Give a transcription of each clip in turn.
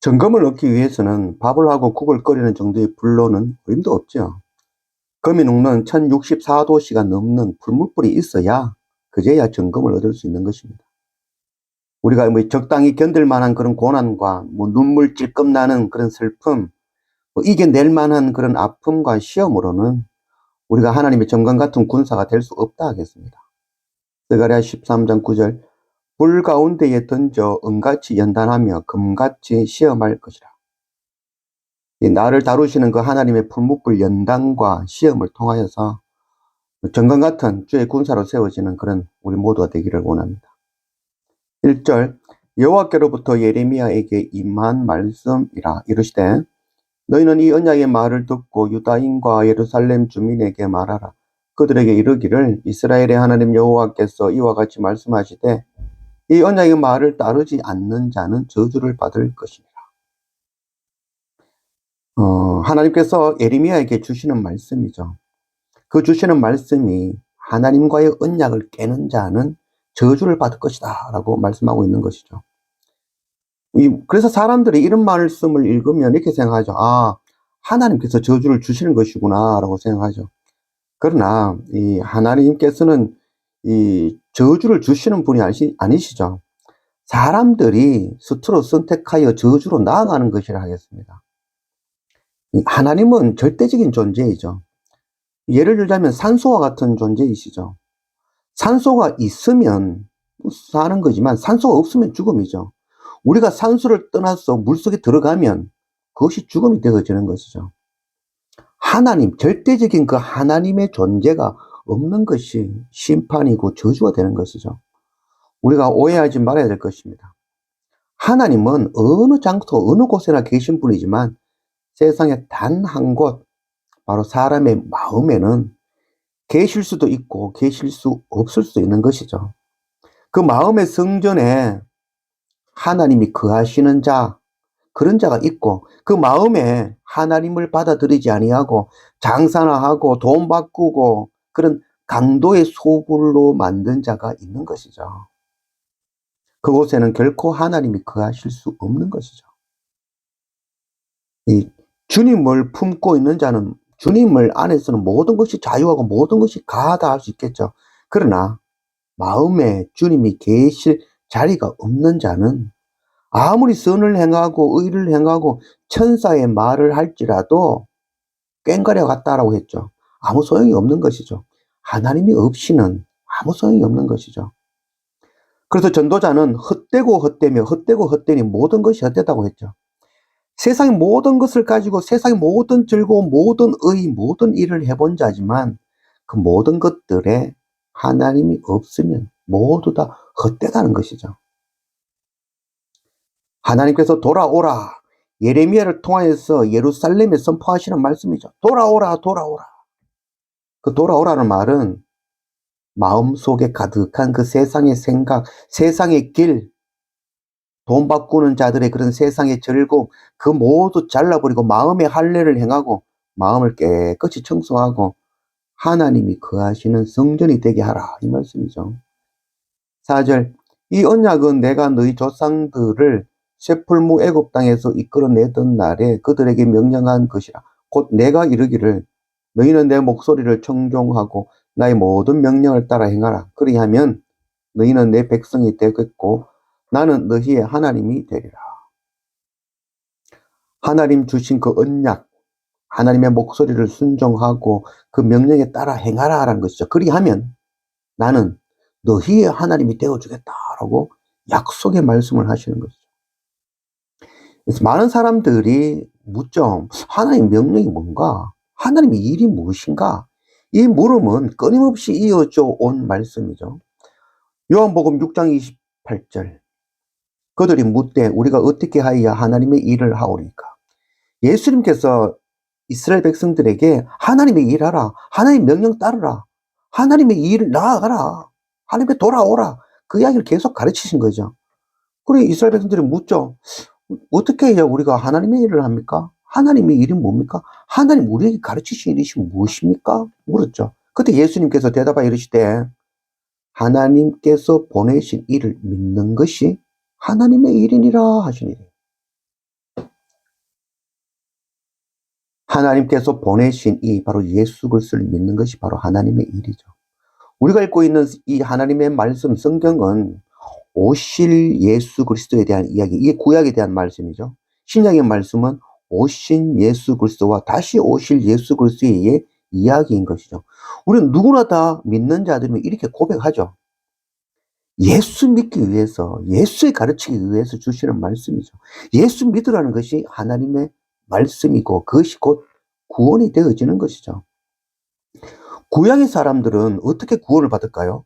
점검을 얻기 위해서는 밥을 하고 국을 끓이는 정도의 불로는 어림도 없죠. 금이 녹는 1064도씨가 넘는 불물불이 있어야 그제야 점검을 얻을 수 있는 것입니다. 우리가 적당히 견딜 만한 그런 고난과 눈물 찔끔 나는 그런 슬픔, 이겨낼 만한 그런 아픔과 시험으로는 우리가 하나님의 점검 같은 군사가 될 수 없다 하겠습니다. 스가랴 13장 9절 불 가운데에 던져 은같이 연단하며 금같이 시험할 것이라. 나를 다루시는 그 하나님의 불묵불 연단과 시험을 통하여서 점검 같은 주의 군사로 세워지는 그런 우리 모두가 되기를 원합니다. 1절 여호와께로부터 예레미야에게 임한 말씀이라. 이르시되 너희는 이 언약의 말을 듣고 유다인과 예루살렘 주민에게 말하라. 그들에게 이르기를 이스라엘의 하나님 여호와께서 이와 같이 말씀하시되 이 언약의 말을 따르지 않는 자는 저주를 받을 것이니라. 하나님께서 예레미야에게 주시는 말씀이죠. 그 주시는 말씀이 하나님과의 언약을 깨는 자는 저주를 받을 것이다 라고 말씀하고 있는 것이죠. 그래서 사람들이 이런 말씀을 읽으면 이렇게 생각하죠. 아, 하나님께서 저주를 주시는 것이구나 라고 생각하죠. 그러나 이 하나님께서는 이 저주를 주시는 분이 아니시죠. 사람들이 스스로 선택하여 저주로 나아가는 것이라 하겠습니다. 하나님은 절대적인 존재이죠. 예를 들자면 산소와 같은 존재이시죠. 산소가 있으면 사는 거지만 산소가 없으면 죽음이죠. 우리가 산소를 떠나서 물속에 들어가면 그것이 죽음이 되어지는 것이죠. 하나님, 절대적인 그 하나님의 존재가 없는 것이 심판이고 저주가 되는 것이죠. 우리가 오해하지 말아야 될 것입니다. 하나님은 어느 장소, 어느 곳에나 계신 분이지만 세상에 단 한 곳, 바로 사람의 마음에는 계실 수도 있고 계실 수 없을 수 있는 것이죠. 그 마음의 성전에 하나님이 거하시는 자, 그런 자가 있고 그 마음에 하나님을 받아들이지 아니하고 장사나 하고 돈 바꾸고 그런 강도의 소굴로 만든 자가 있는 것이죠. 그곳에는 결코 하나님이 거하실 수 없는 것이죠. 이 주님을 품고 있는 자는 주님을 안에서는 모든 것이 자유하고 모든 것이 가하다 할 수 있겠죠. 그러나 마음에 주님이 계실 자리가 없는 자는 아무리 선을 행하고 의를 행하고 천사의 말을 할지라도 꽹과려 같다라고 했죠. 아무 소용이 없는 것이죠. 하나님이 없이는 아무 소용이 없는 것이죠. 그래서 전도자는 헛되고 헛되며 헛되고 헛되니 모든 것이 헛되다고 했죠. 세상의 모든 것을 가지고 세상의 모든 즐거움, 모든 의, 모든 일을 해본 자지만 그 모든 것들에 하나님이 없으면 모두 다 헛되다는 것이죠. 하나님께서 돌아오라. 예레미야를 통하여서 예루살렘에 선포하시는 말씀이죠. 돌아오라, 돌아오라. 그 돌아오라는 말은 마음속에 가득한 그 세상의 생각, 세상의 길, 돈 바꾸는 자들의 그런 세상의 즐거움, 그 모두 잘라버리고 마음의 할례를 행하고 마음을 깨끗이 청소하고 하나님이 거하시는 성전이 되게 하라. 이 말씀이죠. 4절 이 언약은 내가 너희 조상들을 쇠풀무 애굽 땅에서 이끌어내던 날에 그들에게 명령한 것이라. 곧 내가 이르기를 너희는 내 목소리를 청종하고 나의 모든 명령을 따라 행하라. 그리하면 너희는 내 백성이 되겠고 나는 너희의 하나님이 되리라. 하나님 주신 그 언약, 하나님의 목소리를 순종하고 그 명령에 따라 행하라라는 것이죠. 그리하면 나는 너희의 하나님이 되어주겠다라고 약속의 말씀을 하시는 것이죠. 그래서 많은 사람들이 묻죠. 하나님 명령이 뭔가? 하나님의 일이 무엇인가? 이 물음은 끊임없이 이어져 온 말씀이죠. 요한복음 6장 28절 그들이 묻되 우리가 어떻게 하여야 하나님의 일을 하오리까? 예수님께서 이스라엘 백성들에게 하나님의 일하라. 하나님 명령 따르라. 하나님의 일을 나아가라. 하나님께 돌아오라. 그 이야기를 계속 가르치신 거죠. 그리고 이스라엘 백성들이 묻죠. 어떻게 해야 우리가 하나님의 일을 합니까? 하나님의 일이 뭡니까? 하나님 우리에게 가르치신 일이 무엇입니까? 물었죠. 그때 예수님께서 대답하여 이르시되 하나님께서 보내신 일을 믿는 것이 하나님의 일이니라 하시니. 하나님께서 보내신 이 바로 예수 그리스도를 믿는 것이 바로 하나님의 일이죠. 우리가 읽고 있는 이 하나님의 말씀 성경은 오실 예수 그리스도에 대한 이야기, 이게 구약에 대한 말씀이죠. 신약의 말씀은 오신 예수 그리스도와 다시 오실 예수 그리스도의 이야기인 것이죠. 우리는 누구나 다 믿는 자들이면 이렇게 고백하죠. 예수 믿기 위해서, 예수의 가르치기 위해서 주시는 말씀이죠. 예수 믿으라는 것이 하나님의 말씀이고 그것이 곧 구원이 되어지는 것이죠. 구약의 사람들은 어떻게 구원을 받을까요?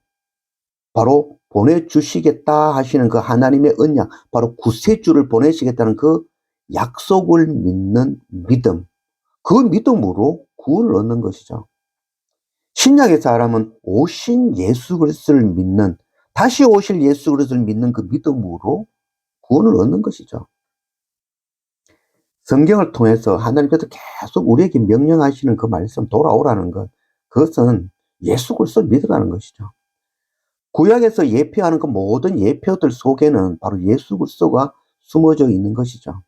바로 보내주시겠다 하시는 그 하나님의 언약, 바로 구세주를 보내시겠다는 그 약속을 믿는 믿음, 그 믿음으로 구원을 얻는 것이죠. 신약의 사람은 오신 예수 그리스도를 믿는, 다시 오실 예수 그리스도를 믿는 그 믿음으로 구원을 얻는 것이죠. 성경을 통해서 하나님께서 계속 우리에게 명령하시는 그 말씀, 돌아오라는 것, 그것은 예수 그리스도를 믿으라는 것이죠. 구약에서 예표하는 그 모든 예표들 속에는 바로 예수 그리스도가 숨어져 있는 것이죠.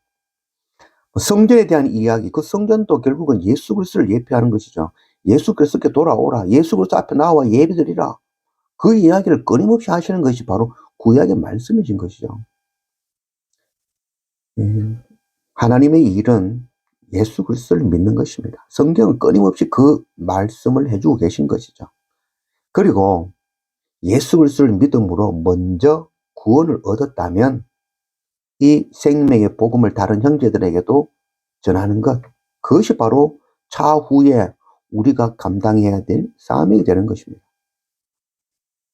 성전에 대한 이야기, 그 성전도 결국은 예수 그리스도를 예표하는 것이죠. 예수 그리스도께 돌아오라, 예수 그리스도 앞에 나와 예배드리라, 그 이야기를 끊임없이 하시는 것이 바로 구약의 말씀이신 것이죠. 하나님의 일은 예수 그리스도를 믿는 것입니다. 성경은 끊임없이 그 말씀을 해주고 계신 것이죠. 그리고 예수 그리스도를 믿음으로 먼저 구원을 얻었다면 이 생명의 복음을 다른 형제들에게도 전하는 것, 그것이 바로 차후에 우리가 감당해야 될 사명이 되는 것입니다.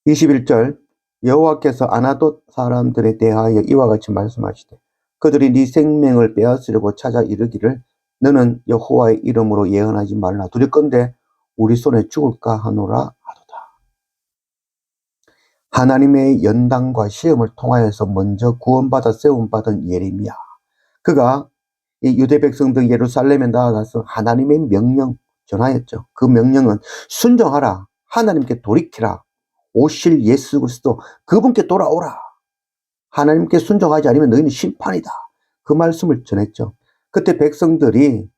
21절, 여호와께서 아나돗 사람들에 대하여 이와 같이 말씀하시되 그들이 네 생명을 빼앗으려고 찾아 이르기를 너는 여호와의 이름으로 예언하지 말라, 두렵건대 우리 손에 죽을까 하노라 하도다. 하나님의 연단과 시험을 통하여서 먼저 구원받아 세움받은 예레미야, 그가 이 유대 백성들 예루살렘에 나아가서 하나님의 명령 전하였죠. 그 명령은 순종하라, 하나님께 돌이키라, 오실 예수 그리스도 그분께 돌아오라, 하나님께 순종하지 않으면 너희는 심판이다, 그 말씀을 전했죠. 그때 백성들이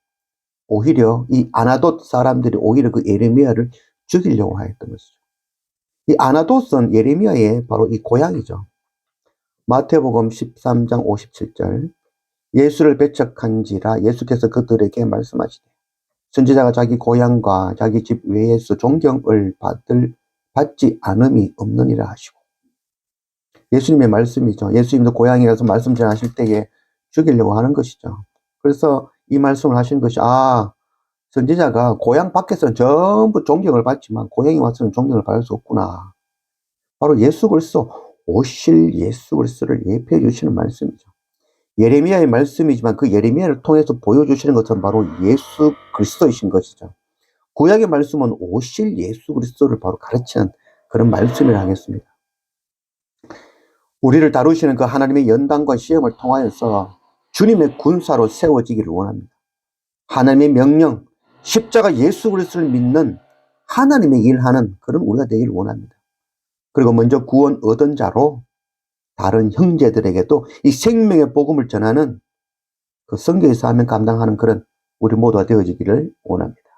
오히려 이 아나돗 사람들이 오히려 그 예레미야를 죽이려고 하였던 것이죠. 이 아나돗은 예레미야의 바로 이 고향이죠. 마태복음 13장 57절, 예수를 배척한지라 예수께서 그들에게 말씀하시되 선지자가 자기 고향과 자기 집 외에서 존경을 받지 않음이 없느니라 하시고, 예수님의 말씀이죠. 예수님도 고향에 가서 말씀 전하실 때에 죽이려고 하는 것이죠. 그래서 이 말씀을 하시는 것이, 선지자가 고향 밖에서는 전부 존경을 받지만 고향에 와서는 존경을 받을 수 없구나. 바로 예수 그리스도, 오실 예수 그리스도를 예표해 주시는 말씀이죠. 예레미야의 말씀이지만 그 예레미야를 통해서 보여주시는 것은 바로 예수 그리스도이신 것이죠. 구약의 말씀은 오실 예수 그리스도를 바로 가르치는 그런 말씀이라 하겠습니다. 우리를 다루시는 그 하나님의 연단과 시험을 통하여서 주님의 군사로 세워지기를 원합니다. 하나님의 명령, 십자가 예수 그리스도를 믿는 하나님의 일하는 그런 우리가 되기를 원합니다. 그리고 먼저 구원 얻은 자로 다른 형제들에게도 이 생명의 복음을 전하는 그 성경의 사명 감당하는 그런 우리 모두가 되어지기를 원합니다.